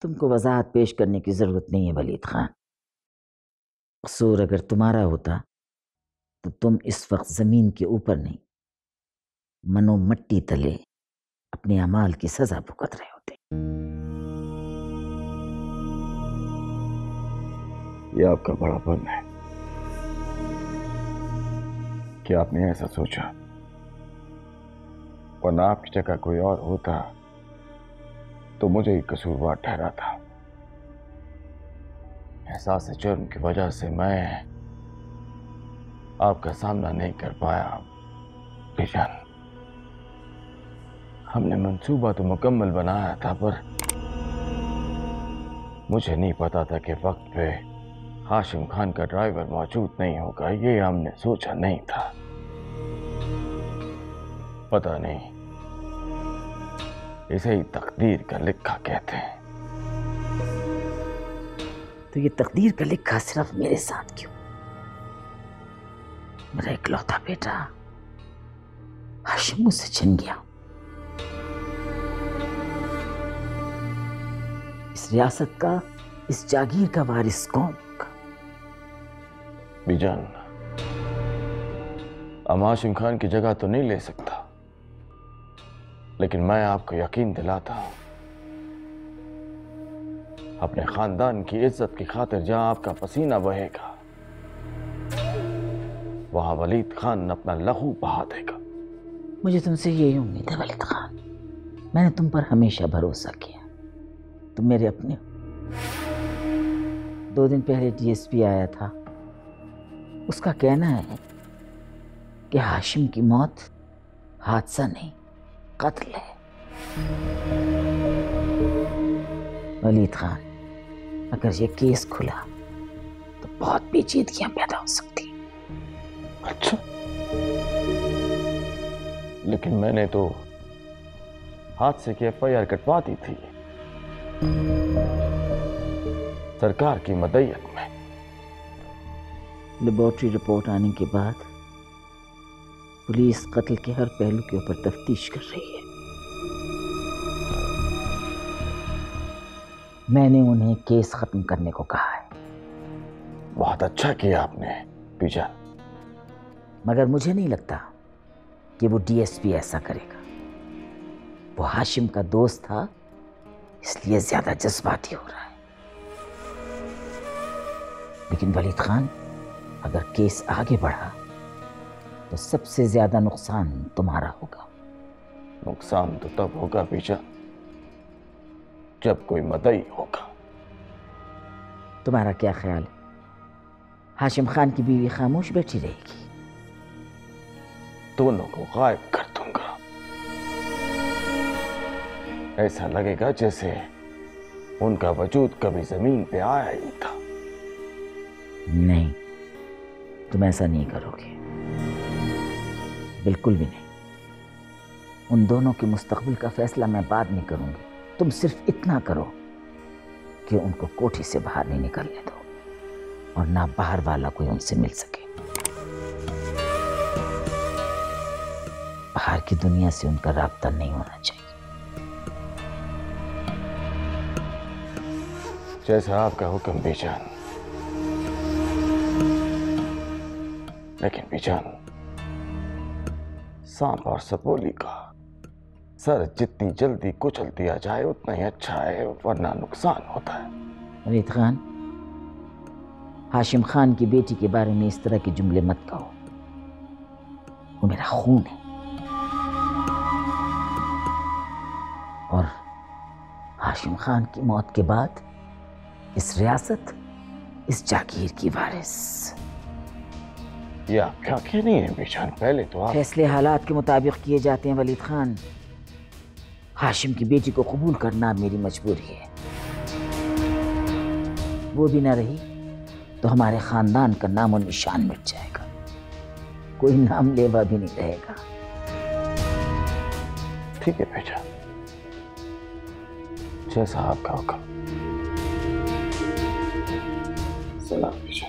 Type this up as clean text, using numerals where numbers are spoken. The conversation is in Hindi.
तुमको वजाहत पेश करने की जरूरत नहीं है वलीद खान। कसूर अगर तुम्हारा होता तो तुम इस वक्त जमीन के ऊपर नहीं, मनो मट्टी तले अपने अमाल की सजा भुगत रहे होते। ये आपका बड़ापन है कि आपने ऐसा सोचा, वरना आपकी जगह कोई और होता तो मुझे ही कसूरवार ठहरा था। एहसास जुर्म की वजह से मैं आपका सामना नहीं कर पाया। बेजान, हमने मंसूबा तो मुकम्मल बनाया था, पर मुझे नहीं पता था कि वक्त पे हाशिम खान का ड्राइवर मौजूद नहीं होगा। ये हमने सोचा नहीं था। पता नहीं, इसे ही तकदीर का लिखा कहते हैं। तो ये तकदीर का लिखा सिर्फ मेरे साथ क्यों? मेरा इकलौता बेटा हाशिम मुझसे छिन गया। इस रियासत का, इस जागीर का वारिस कौन होगा? बीजान, हम हाशिम खान की जगह तो नहीं ले सकता, लेकिन मैं आपको यकीन दिलाता हूं, अपने खानदान की इज्जत की खातिर जहां आपका पसीना बहेगा, वहां वलीद खान अपना लहू बहा देगा। मुझे तुमसे यही उम्मीद है वलीद खान। मैंने तुम पर हमेशा भरोसा किया, तुम मेरे अपने हो। 2 दिन पहले डीएसपी आया था, उसका कहना है कि हाशिम की मौत हादसा नहीं, कत्ल है। वलीद खान, अगर ये केस खुला तो बहुत पेचीदगियां पैदा हो सकती। अच्छा, लेकिन मैंने तो हादसे की एफआईआर कटवा दी थी सरकार की मदईयत में। लेबोरेटरी रिपोर्ट आने के बाद पुलिस कत्ल के हर पहलू के ऊपर तफ्तीश कर रही है। मैंने उन्हें केस खत्म करने को कहा है। बहुत अच्छा किया आपने बीजान, मगर मुझे नहीं लगता कि वो डीएसपी ऐसा करेगा। वो हाशिम का दोस्त था, इसलिए ज्यादा जज्बाती हो रहा है। लेकिन वलीद खान, अगर केस आगे बढ़ा तो सबसे ज्यादा नुकसान तुम्हारा होगा। नुकसान तो तब होगा बीजान जब कोई मदई होगा। तुम्हारा क्या ख्याल है, हाशिम खान की बीवी खामोश बैठी रहेगी? दोनों को गायब कर दूंगा। ऐसा लगेगा जैसे उनका वजूद कभी जमीन पे आया ही था। नहीं, तुम ऐसा नहीं करोगे, बिल्कुल भी नहीं। उन दोनों के मुस्तकबिल का फैसला मैं बाद में करूंगी। तुम सिर्फ इतना करो कि उनको कोठी से बाहर नहीं निकलने दो और ना बाहर वाला कोई उनसे मिल सके। बाहर की दुनिया से उनका राब्ता नहीं होना चाहिए। जैसा आपका हुक्म बीजान। लेकिन बीजान, सांप और सपोली का सर जितनी जल्दी कुचल दिया जाए उतना ही अच्छा है, वरना नुकसान होता है। वलीद खान, हाशिम खान की बेटी के बारे में इस तरह के जुमले मत कहो। वो मेरा खून है और हाशिम खान की मौत के बाद इस रियासत, इस जागीर की वारिस। ये आप क्या कह रही हैं बीजान? पहले तो आप फैसले हालात के मुताबिक किए जाते हैं वलीद खान। हाशिम की बेटी को कबूल करना मेरी मजबूरी है। वो भी ना रही तो हमारे खानदान का नाम और निशान मिट जाएगा, कोई नाम लेवा भी नहीं रहेगा। ठीक है बेटा, जैसा आपका हुक्म। सलाम बेटा।